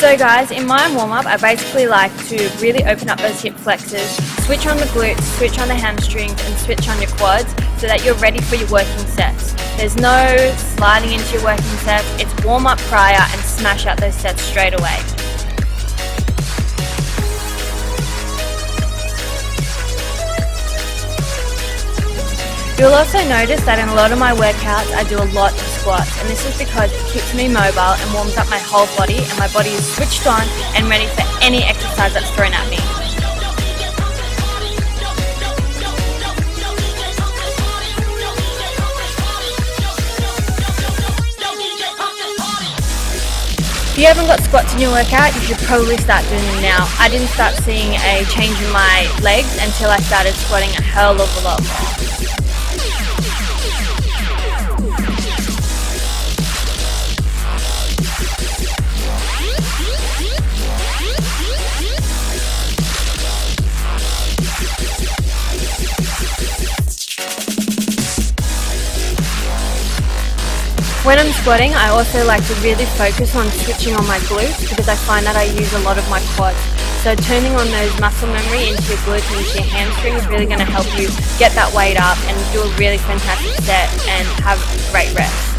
So guys, in my warm-up, I basically like to really open up those hip flexors, switch on the glutes, switch on the hamstrings, and switch on your quads so that you're ready for your working sets. There's no sliding into your working sets, it's warm up prior and smash out those sets straight away. You'll also notice that in a lot of my workouts I do a lot of squats, and this is because it keeps me mobile and warms up my whole body, and my body is switched on and ready for any exercise that's thrown at me. If you haven't got squats in your workout, you should probably start doing them now. I didn't start seeing a change in my legs until I started squatting a hell of a lot more. When I'm squatting, I also like to really focus on switching on my glutes because I find that I use a lot of my quads. So turning on those muscle memory into your glutes and into your hamstring is really going to help you get that weight up and do a really fantastic set and have great reps.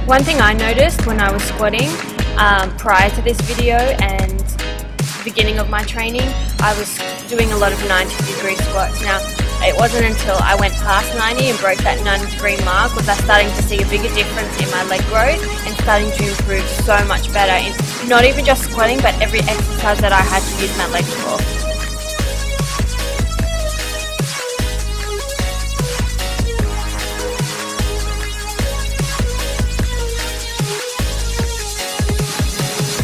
One thing I noticed when I was squatting prior to this video and beginning of my training, I was doing a lot of 90-degree squats. Now, it wasn't until I went past 90 and broke that 90-degree mark was I starting to see a bigger difference in my leg growth and starting to improve so much better in not even just squatting, but every exercise that I had to use my legs for.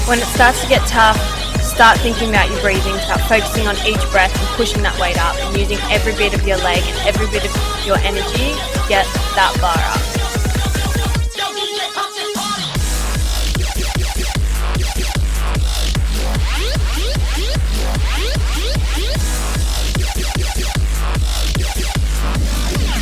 When it starts to get tough, start thinking about your breathing, start focusing on each breath and pushing that weight up and using every bit of your leg and every bit of your energy to get that bar up.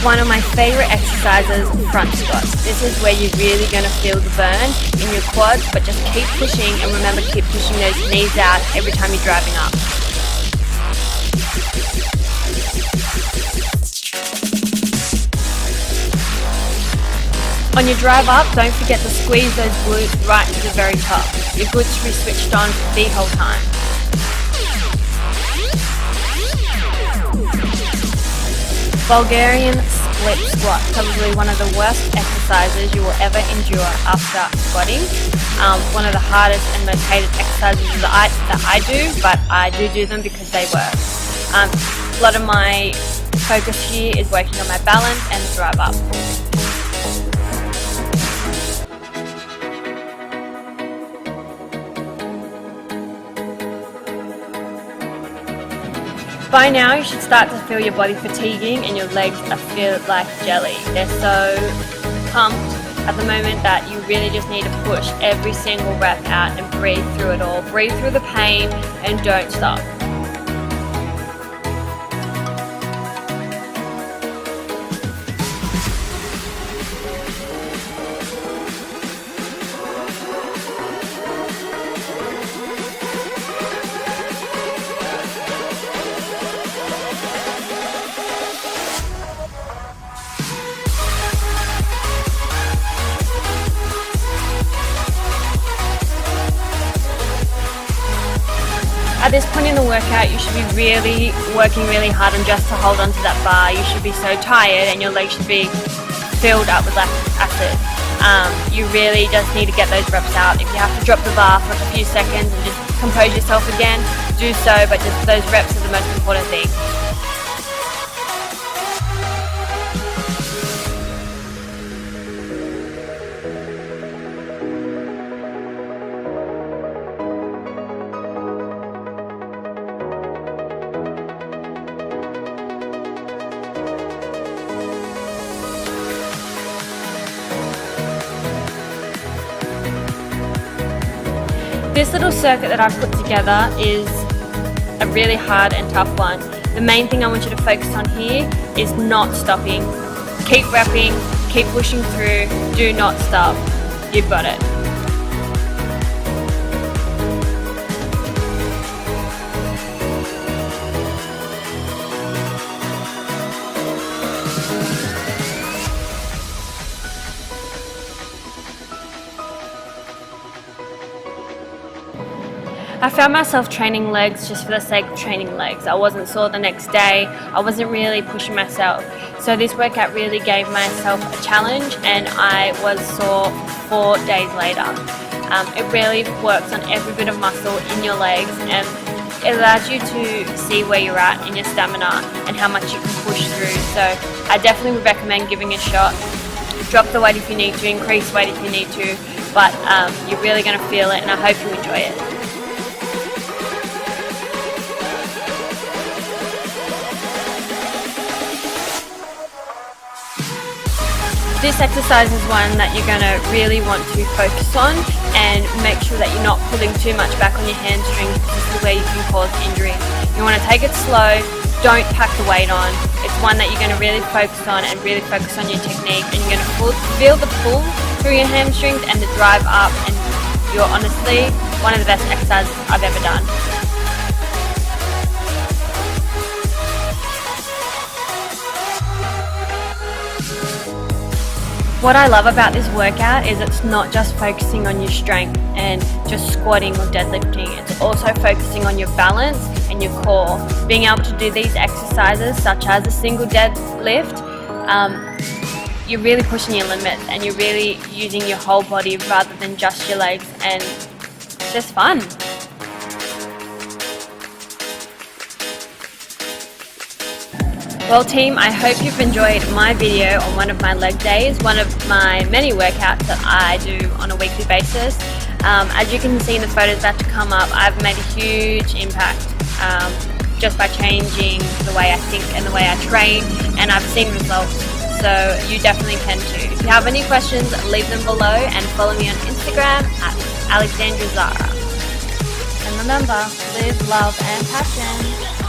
One of my favorite exercises, front squats. This is where you're really going to feel the burn in your quads, but just keep pushing and remember keep pushing those knees out every time you're driving up. On your drive up, don't forget to squeeze those glutes right to the very top. Your glutes should be switched on the whole time. Bulgarian split squat, probably one of the worst exercises you will ever endure after squatting. One of the hardest and most hated exercises that I do, but I do them because they work. A lot of my focus here is working on my balance and the drive up. By now you should start to feel your body fatiguing and your legs feel like jelly. They're so pumped at the moment that you really just need to push every single rep out and breathe through it all. Breathe through the pain and don't stop. At this point in the workout, you should be really working really hard on just to hold onto that bar. You should be so tired and your legs should be filled up with lactic acid. You really just need to get those reps out. If you have to drop the bar for a few seconds and just compose yourself again, do so, but just those reps are the most important thing. This little circuit that I've put together is a really hard and tough one. The main thing I want you to focus on here is not stopping. Keep repping, keep pushing through, do not stop. You've got it. I found myself training legs just for the sake of training legs. I wasn't sore the next day. I wasn't really pushing myself. So this workout really gave myself a challenge, and I was sore 4 days later. It really works on every bit of muscle in your legs, and it allows you to see where you're at in your stamina and how much you can push through. So I definitely would recommend giving it a shot. Drop the weight if you need to, increase weight if you need to, but you're really going to feel it, and I hope you enjoy it. This exercise is one that you're going to really want to focus on, and make sure that you're not pulling too much back on your hamstrings. This is where you can cause injury. You want to take it slow, don't pack the weight on. It's one that you're going to really focus on, and really focus on your technique, and you're going to feel the pull through your hamstrings and the drive up, and you're honestly one of the best exercises I've ever done. What I love about this workout is it's not just focusing on your strength and just squatting or deadlifting. It's also focusing on your balance and your core. Being able to do these exercises, such as a single deadlift, you're really pushing your limits, and you're really using your whole body rather than just your legs, and it's just fun. Well team, I hope you've enjoyed my video on one of my leg days, one of my many workouts that I do on a weekly basis. As you can see in the photos that to come up, I've made a huge impact just by changing the way I think and the way I train, and I've seen results, so you definitely can too. If you have any questions, leave them below, and follow me on Instagram at Alexandra Zara. And remember, live, love and passion.